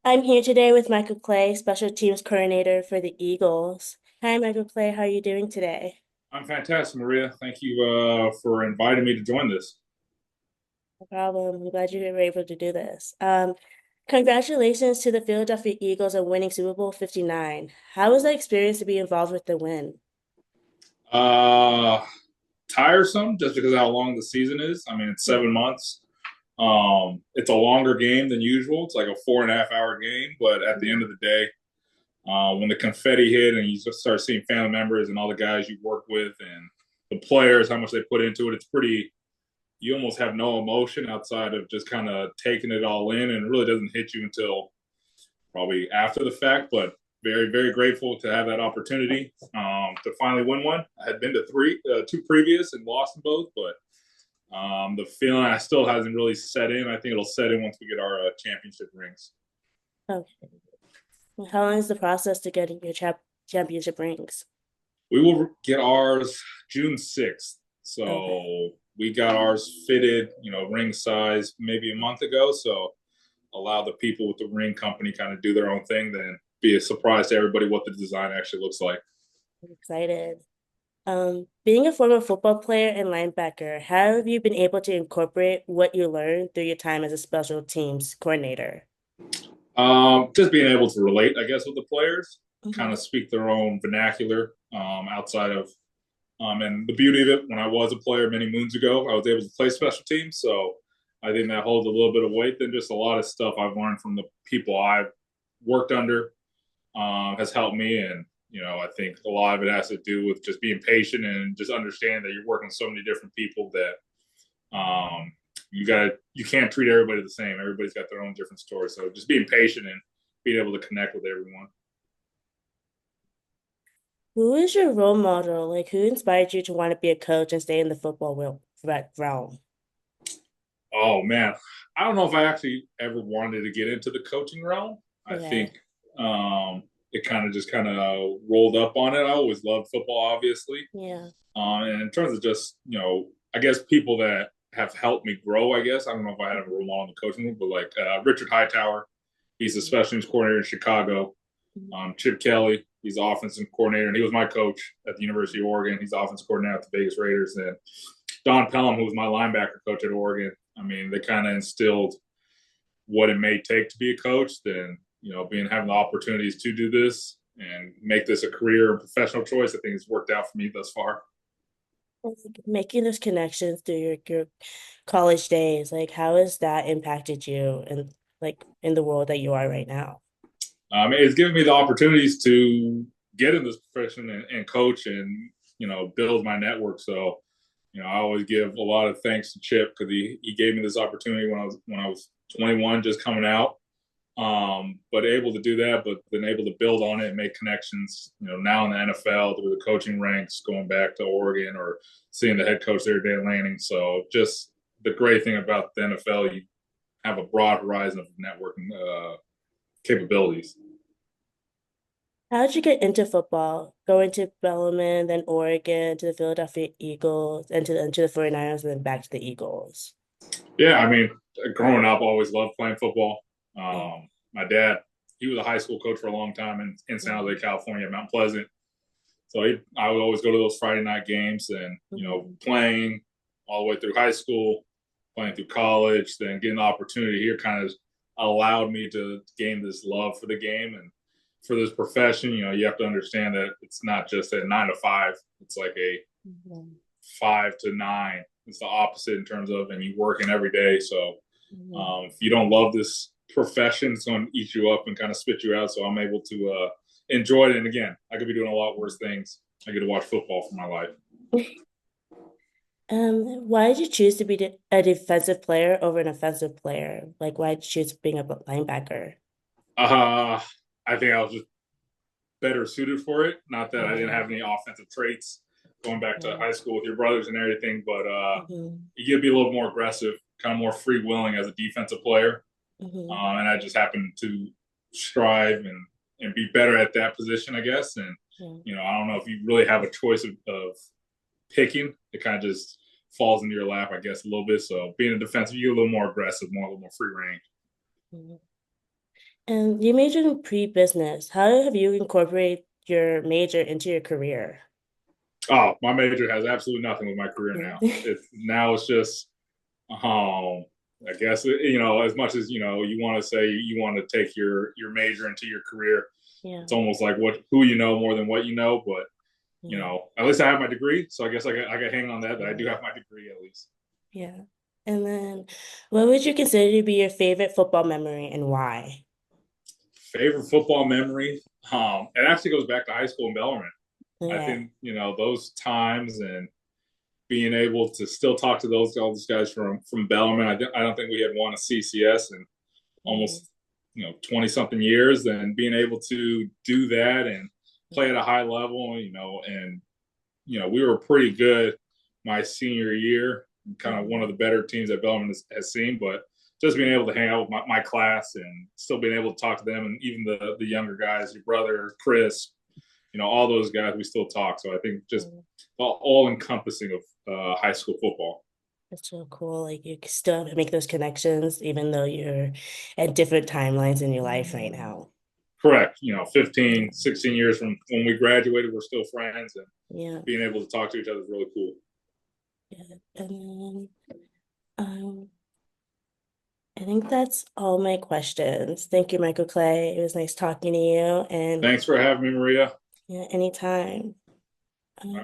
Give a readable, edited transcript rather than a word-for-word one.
I'm here today with Michael Clay, Special Teams Coordinator for the Eagles. Hi, Michael Clay. How are you doing today? I'm fantastic, Maria. Thank you for inviting me to join this. No problem. I'm glad you were able to do this. Congratulations to the Philadelphia Eagles on winning Super Bowl 59. How was the experience to be involved with the win? Uh, Tiresome just because of how long the season is. I mean, it's Yeah. 7 months. It's a longer game than usual. It's like a 4.5 hour game, but at the Mhm. end of the day, when the confetti hit and you just start seeing family members and all the guys you work with and the players, how much they put into it, it's pretty. You almost have no emotion outside of just kind of taking it all in, and it really doesn't hit you until probably after the fact, but very, very grateful to have that opportunity to finally win one. I had been to two previous and lost them both, but the feeling I still hasn't really set in. I think it'll set in once we get our championship rings. Okay. How long is the process to getting your championship rings? We will get ours June 6th. Okay. So we got ours fitted, ring size maybe a month ago. So allow the people with the ring company kind of do their own thing, then be a surprise to everybody what the design actually looks like. I'm excited. Being a former football player and linebacker, how have you been able to incorporate what you learned through your time as a special teams coordinator? Just being able to relate, I guess, with the players, kind Hmm. of speak their own vernacular outside of. And the beauty of it, when I was a player many moons ago, I was able to play special teams. So I think that holds a little bit of weight than just a lot of stuff I've learned from the people I've worked under has helped me. And, I think a lot of it has to do with just being patient and just understand that you're working with so many different people that you can't treat everybody the same. Everybody's got their own different story. So just being patient and being able to connect with everyone. Who is your role model? Like, who inspired you to want to be a coach and stay in the football realm? Oh man, I don't know if I actually ever wanted to get into the coaching realm. I think Okay. it kind of rolled up on it. I always loved football, obviously, Yeah. and in terms of just I guess people that have helped me grow. I guess I don't know if I had a role model in the coaching room, but like Richard Hightower, he's the special teams coordinator in Chicago. Chip Kelly, he's the offensive coordinator, and he was my coach at the University of Oregon. He's the offensive coordinator at the Vegas Raiders. And Don Pelham, who was my linebacker coach at Oregon, I mean, they kind of instilled what it may take to be a coach. Then, being having the opportunities to do this and make this a career and professional choice, I think it's worked out for me thus far. Like, making those connections through your college days, like how has that impacted you and like in the world that you are right now? It's given me the opportunities to get in this profession and coach and build my network. So I always give a lot of thanks to Chip because he gave me this opportunity when I was 21, just coming out. But able to do that, but then able to build on it and make connections. Now in the NFL through the coaching ranks, going back to Oregon or seeing the head coach there, Dan Lanning. So just the great thing about the NFL, you have a broad horizon of networking capabilities. How did you get into football? Going to Bellarmine, then Oregon, to the Philadelphia Eagles, and to the 49ers, and then back to the Eagles. Yeah, I mean, growing up, I always loved playing football. Yeah. My dad, he was a high school coach for a long time in San Jose, California, Mount Pleasant. So I would always go to those Friday night games and, Mm-hmm. playing all the way through high school, playing through college, then getting the opportunity here kind of allowed me to gain this love for the game and for this profession. You have to understand that it's not just a 9 to 5, it's like a Mm-hmm. 5 to 9. It's the opposite in terms of, and you working every day. So Mm-hmm. if you don't love this profession, it's going to eat you up and kind of spit you out. So I'm able to enjoy it. And again, I could be doing a lot worse things. I get to watch football for my life. Why did you choose to be a defensive player over an offensive player? Like, why did you choose being a linebacker? Uh, I think I was just better suited for it. Not that I didn't Okay. have any offensive traits going back to Okay. high school with your brothers and everything, but Mm-hmm. you get to be a little more aggressive, kind of more free willing as a defensive player. Mm-hmm. And I just happened to strive and be better at that position, I guess. And Yeah. I don't know if you really have a choice of picking. It kind of just falls into your lap, I guess, a little bit. So being a defensive, you're a little more aggressive, a little more free range. Mhm. And you majored in pre-business. How have you incorporated your major into your career? Oh, my major has absolutely nothing with my career now. Yeah. It's just I guess as much as you want to say you want to take your major into your career, Yeah. it's almost like what who you know more than what you know. But Yeah. at least I have my degree, so I guess I got hang on that I do Yeah. have my degree at least. Yeah. And then what would you consider to be your favorite football memory and why? Favorite football memory? It actually goes back to high school in Bellarmine. I Yeah. think those times and being able to still talk to all those guys from Bellarmine. I don't think we had won a CCS in Mhm. almost 20 something years, and being able to do that and play at a high level, and we were pretty good my senior year, kind of one of Mhm. the better teams that Bellarmine has seen. But just being able to hang out with my class and still being able to talk to them, and even the younger guys, your brother Chris, all those guys, we still talk. So I think just Mhm. all encompassing of high school football. That's so cool. Like you can still make those connections even though you're at different timelines in your life right now. Correct. 15, 16 years from when we graduated, we're still friends, and Yeah. being able to talk to each other is really cool. Yeah. And then I think that's all my questions. Thank you, Michael Clay. It was nice talking to you. And Thanks for having me, Maria. yeah, anytime.